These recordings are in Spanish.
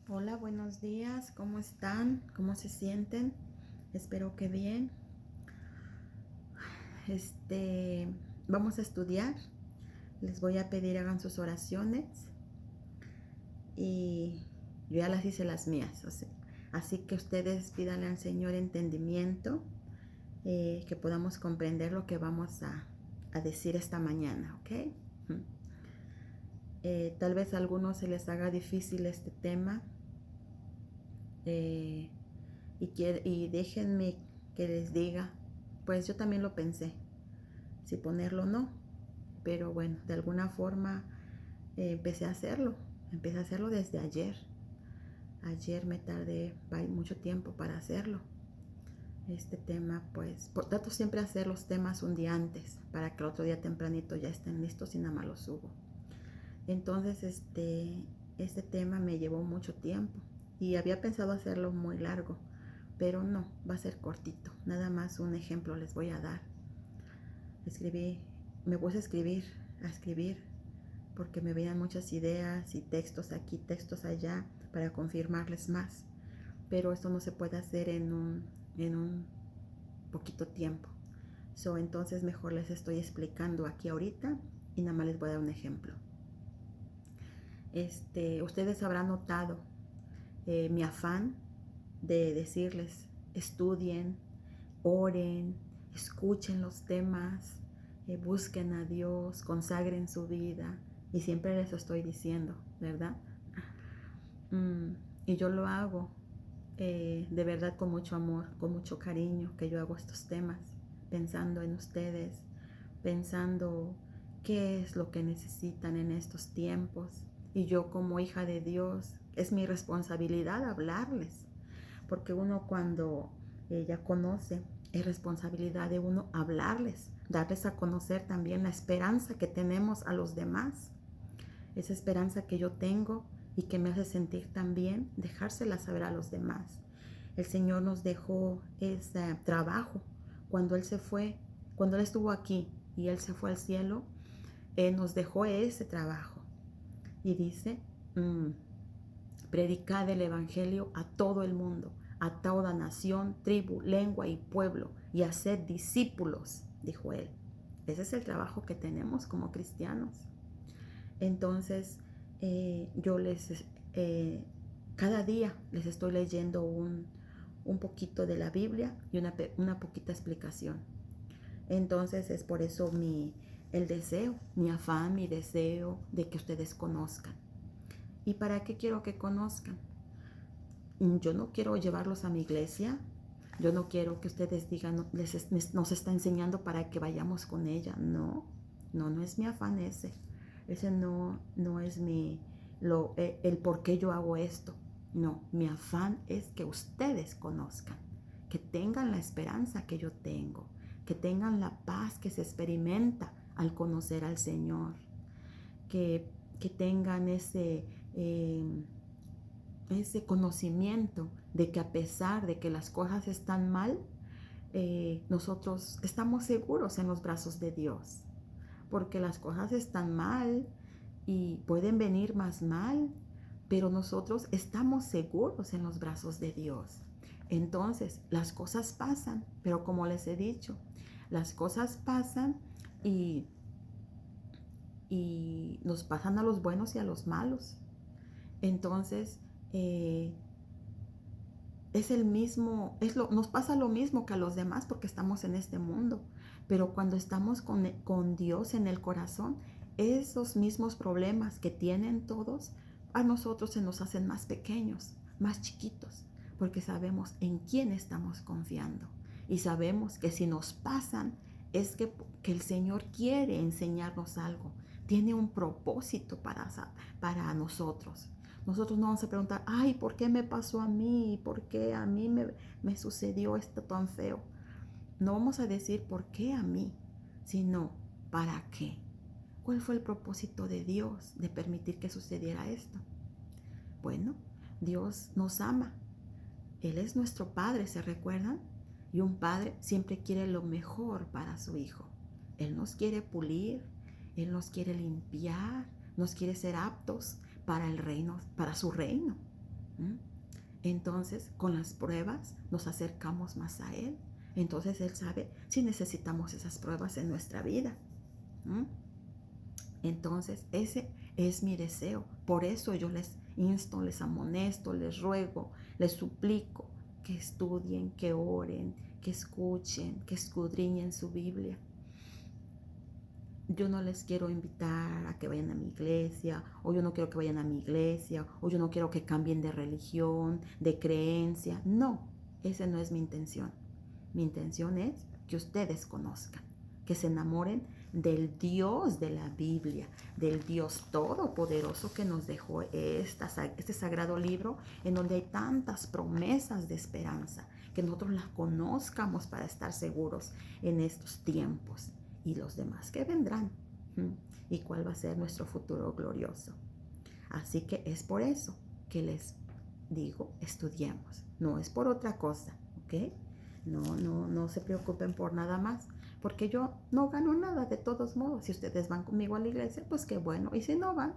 Hola, buenos días, ¿cómo están? ¿Cómo se sienten? Espero que bien. Este, Vamos a estudiar. Les voy a pedir hagan sus oraciones y yo ya las hice las mías. Así que ustedes pídanle al Señor entendimiento, que podamos comprender lo que vamos a decir esta mañana, ¿ok? Tal vez a algunos se les haga difícil este tema, eh, y déjenme que les diga, pues yo también lo pensé, si ponerlo o no, pero bueno, de alguna forma empecé a hacerlo desde ayer. Ayer me tardé mucho tiempo para hacerlo. Este tema, pues, trato siempre hacer los temas un día antes, para que el otro día tempranito ya estén listos y nada más los subo. Entonces, este tema me llevó mucho tiempo y había pensado hacerlo muy largo, pero no, va a ser cortito. Nada más un ejemplo les voy a dar. Escribí, me puse a escribir, porque me venían muchas ideas y textos aquí, textos allá, para confirmarles más. Pero esto no se puede hacer en un poquito tiempo. Entonces mejor les estoy explicando aquí ahorita y nada más les voy a dar un ejemplo. Ustedes habrán notado mi afán de decirles: estudien, oren, escuchen los temas, busquen a Dios, consagren su vida. Y siempre les estoy diciendo, ¿verdad? Y yo lo hago de verdad con mucho amor, con mucho cariño, que yo hago estos temas, pensando en ustedes, pensando qué es lo que necesitan en estos tiempos. Y yo, como hija de Dios, es mi responsabilidad hablarles, porque uno, cuando ya conoce, es responsabilidad de uno hablarles, darles a conocer también la esperanza que tenemos a los demás, esa esperanza que yo tengo y que me hace sentir tan bien, dejársela saber a los demás. El Señor nos dejó ese trabajo cuando Él se fue, cuando Él estuvo aquí y Él se fue al cielo. Él nos dejó ese trabajo y dice: predicad el Evangelio a todo el mundo, a toda nación, tribu, lengua y pueblo, y haced discípulos, dijo Él. Ese es el trabajo que tenemos como cristianos. Entonces, yo cada día les estoy leyendo un poquito de la Biblia y una poquita explicación. Entonces es por eso el deseo, mi afán, mi deseo de que ustedes conozcan. ¿Y para qué quiero que conozcan? Yo no quiero llevarlos a mi iglesia. Yo no quiero que ustedes digan: nos está enseñando para que vayamos con ella. No, no es mi afán ese. Ese no es el por qué yo hago esto. No, mi afán es que ustedes conozcan, que tengan la esperanza que yo tengo, que tengan la paz que se experimenta al conocer al Señor, que tengan ese conocimiento de que, a pesar de que las cosas están mal, nosotros estamos seguros en los brazos de Dios, porque las cosas están mal y pueden venir más mal, pero nosotros estamos seguros en los brazos de Dios. Entonces, las cosas pasan, pero como les he dicho, las cosas pasan y, y nos pasan a los buenos y a los malos. Entonces, nos pasa lo mismo que a los demás, porque estamos en este mundo. Pero cuando estamos con Dios en el corazón, esos mismos problemas que tienen todos, a nosotros se nos hacen más pequeños, más chiquitos, porque sabemos en quién estamos confiando. Y sabemos que si nos pasan, es que el Señor quiere enseñarnos algo. Tiene un propósito para nosotros. Nosotros no vamos a preguntar: ay, ¿por qué me pasó a mí? ¿Por qué a mí me sucedió esto tan feo? No vamos a decir por qué a mí, sino para qué. ¿Cuál fue el propósito de Dios de permitir que sucediera esto? Bueno, Dios nos ama. Él es nuestro Padre, ¿se recuerdan? Y un padre siempre quiere lo mejor para su hijo. Él nos quiere pulir, Él nos quiere limpiar, nos quiere ser aptos para el reino, para su reino. ¿Mm? Entonces, con las pruebas nos acercamos más a Él. Entonces Él sabe si necesitamos esas pruebas en nuestra vida. ¿Mm? Entonces, ese es mi deseo. Por eso yo les insto, les amonesto, les ruego, les suplico que estudien, que oren, que escuchen, que escudriñen su Biblia. Yo no les quiero invitar a que vayan a mi iglesia, o yo no quiero que vayan a mi iglesia, o yo no quiero que cambien de religión, de creencia. No, esa no es mi intención. Mi intención es que ustedes conozcan, que se enamoren del Dios de la Biblia, del Dios todopoderoso que nos dejó este sagrado libro en donde hay tantas promesas de esperanza, que nosotros las conozcamos para estar seguros en estos tiempos y los demás que vendrán. ¿Y cuál va a ser nuestro futuro glorioso? Así que es por eso que les digo, estudiemos. No es por otra cosa, ¿ok? No se preocupen por nada más, porque yo no gano nada de todos modos. Si ustedes van conmigo a la iglesia, pues qué bueno. Y si no van,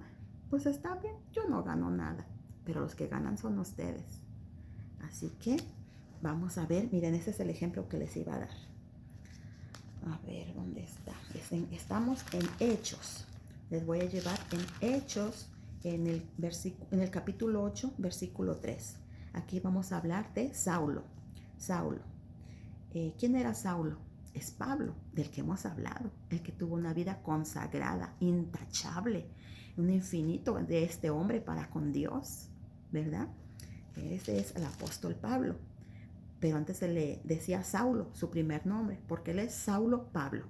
pues está bien, yo no gano nada. Pero los que ganan son ustedes. Así que vamos a ver, miren, ese es el ejemplo que les iba a dar. A ver, ¿dónde está? Estamos en Hechos. Les voy a llevar en Hechos, en el capítulo 8, versículo 3. Aquí vamos a hablar de Saulo. Saulo. ¿Quién era Saulo? Es Pablo, del que hemos hablado, el que tuvo una vida consagrada, intachable, un infinito de este hombre para con Dios, ¿verdad? Ese es el apóstol Pablo. Pero antes se le decía Saulo, su primer nombre, porque él es Saulo Pablo.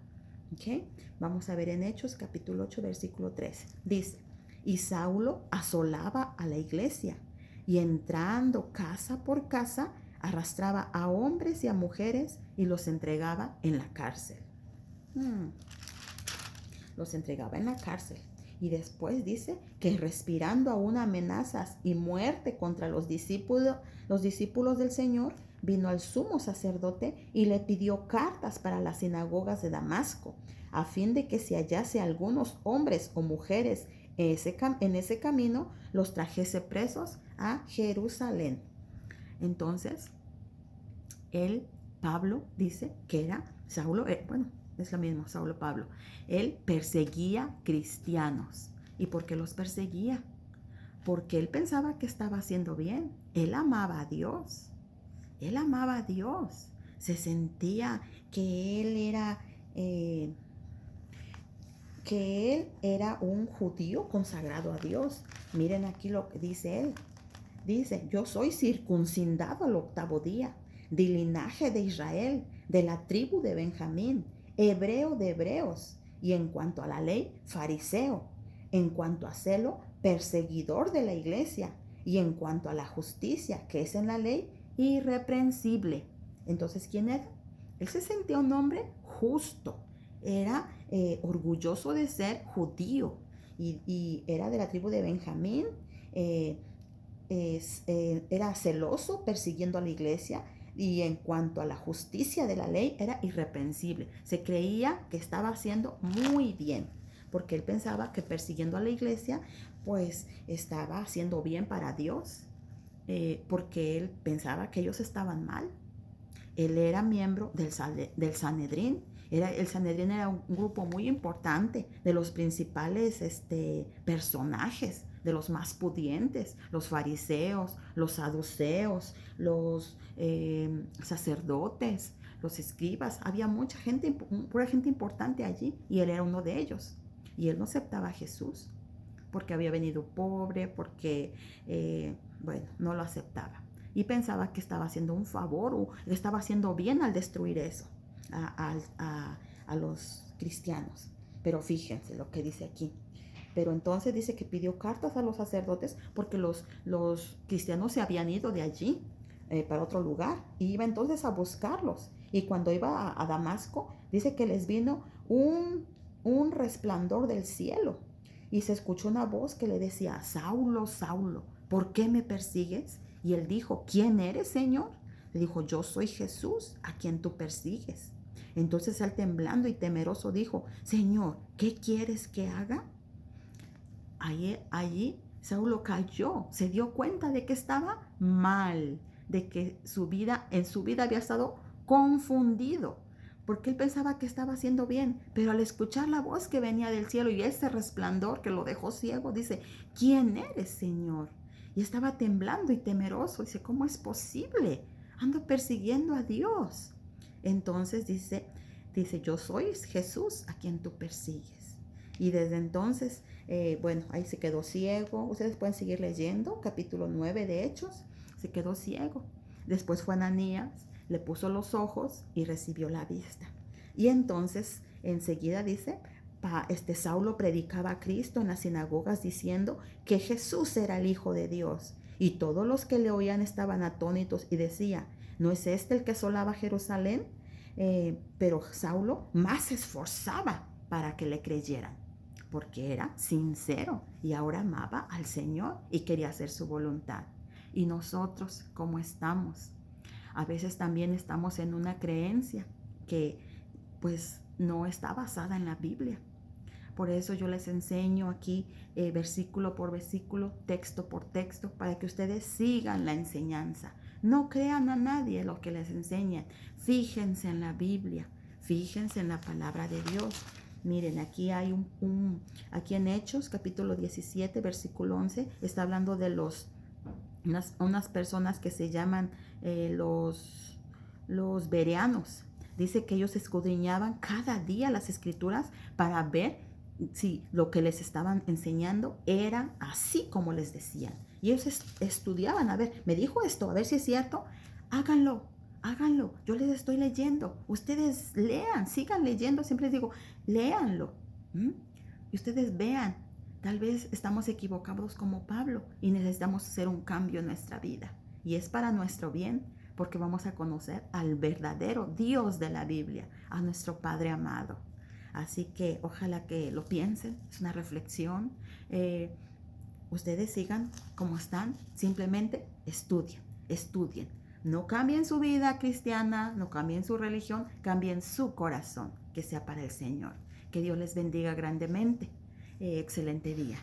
¿Okay? Vamos a ver en Hechos capítulo 8, versículo 13. Dice, y Saulo asolaba a la iglesia y entrando casa por casa, arrastraba a hombres y a mujeres y los entregaba en la cárcel. Los entregaba en la cárcel. Y después dice que respirando aún amenazas y muerte contra los discípulos del Señor, vino al sumo sacerdote y le pidió cartas para las sinagogas de Damasco, a fin de que si hallase algunos hombres o mujeres en ese camino, los trajese presos a Jerusalén. Entonces, Pablo, dice que era Saulo, es lo mismo, Saulo Pablo. Él perseguía cristianos. ¿Y por qué los perseguía? Porque él pensaba que estaba haciendo bien. Él amaba a Dios. Él amaba a Dios. Se sentía que él era un judío consagrado a Dios. Miren aquí lo que dice él. Dice, yo soy circuncidado al 8º día, del linaje de Israel, de la tribu de Benjamín, hebreo de hebreos, y en cuanto a la ley, fariseo, en cuanto a celo, perseguidor de la iglesia, y en cuanto a la justicia que es en la ley, irreprensible. Entonces, ¿quién era? Él se sentía un hombre justo, era orgulloso de ser judío, y era de la tribu de Benjamín, era celoso persiguiendo a la iglesia, y en cuanto a la justicia de la ley era irreprensible. Se creía que estaba haciendo muy bien, porque él pensaba que persiguiendo a la iglesia pues estaba haciendo bien para Dios, porque él pensaba que ellos estaban mal. Él era miembro del Sanedrín. El Sanedrín era un grupo muy importante de los principales personajes, de los más pudientes, los fariseos, los saduceos, los sacerdotes, los escribas. Había mucha gente, pura gente importante allí, y él era uno de ellos. Y él no aceptaba a Jesús porque había venido pobre, porque, no lo aceptaba. Y pensaba que estaba haciendo un favor o estaba haciendo bien al destruir eso a los cristianos. Pero fíjense lo que dice aquí. Pero entonces dice que pidió cartas a los sacerdotes porque los cristianos se habían ido de allí para otro lugar, y iba entonces a buscarlos. Y cuando iba a Damasco, dice que les vino un resplandor del cielo, y se escuchó una voz que le decía, Saulo, Saulo, ¿por qué me persigues? Y él dijo, ¿quién eres, Señor? Le dijo, yo soy Jesús, a quien tú persigues. Entonces él, temblando y temeroso, dijo, Señor, ¿qué quieres que haga? Allí Saulo cayó, se dio cuenta de que estaba mal, de que en su vida había estado confundido, porque él pensaba que estaba haciendo bien, pero al escuchar la voz que venía del cielo y ese resplandor que lo dejó ciego, dice, ¿quién eres, Señor? Y estaba temblando y temeroso, dice, ¿cómo es posible? Ando persiguiendo a Dios. Entonces dice, yo soy Jesús a quien tú persigues. Y desde entonces, bueno, ahí se quedó ciego. Ustedes pueden seguir leyendo, capítulo 9 de Hechos, se quedó ciego. Después fue Ananías, le puso los ojos y recibió la vista. Y entonces, enseguida dice, Saulo predicaba a Cristo en las sinagogas diciendo que Jesús era el Hijo de Dios. Y todos los que le oían estaban atónitos y decía, ¿no es este el que asolaba Jerusalén? Pero Saulo más se esforzaba para que le creyeran, porque era sincero y ahora amaba al Señor y quería hacer su voluntad. ¿Y nosotros cómo estamos? A veces también estamos en una creencia que pues no está basada en la Biblia. Por eso yo les enseño aquí versículo por versículo, texto por texto, para que ustedes sigan la enseñanza. No crean a nadie lo que les enseñan. Fíjense en la Biblia, fíjense en la palabra de Dios. Miren, aquí hay aquí en Hechos, capítulo 17, versículo 11, está hablando de unas personas que se llaman los bereanos. Dice que ellos escudriñaban cada día las escrituras para ver si lo que les estaban enseñando era así como les decían. Y ellos estudiaban, a ver, me dijo esto, a ver si es cierto, háganlo, háganlo, yo les estoy leyendo, ustedes lean, sigan leyendo, siempre les digo, léanlo, y ustedes vean, tal vez estamos equivocados como Pablo y necesitamos hacer un cambio en nuestra vida. Y es para nuestro bien, porque vamos a conocer al verdadero Dios de la Biblia, a nuestro Padre amado. Así que ojalá que lo piensen, es una reflexión. Ustedes sigan como están, simplemente estudien. No cambien su vida cristiana, no cambien su religión, cambien su corazón, que sea para el Señor. Que Dios les bendiga grandemente. Excelente día.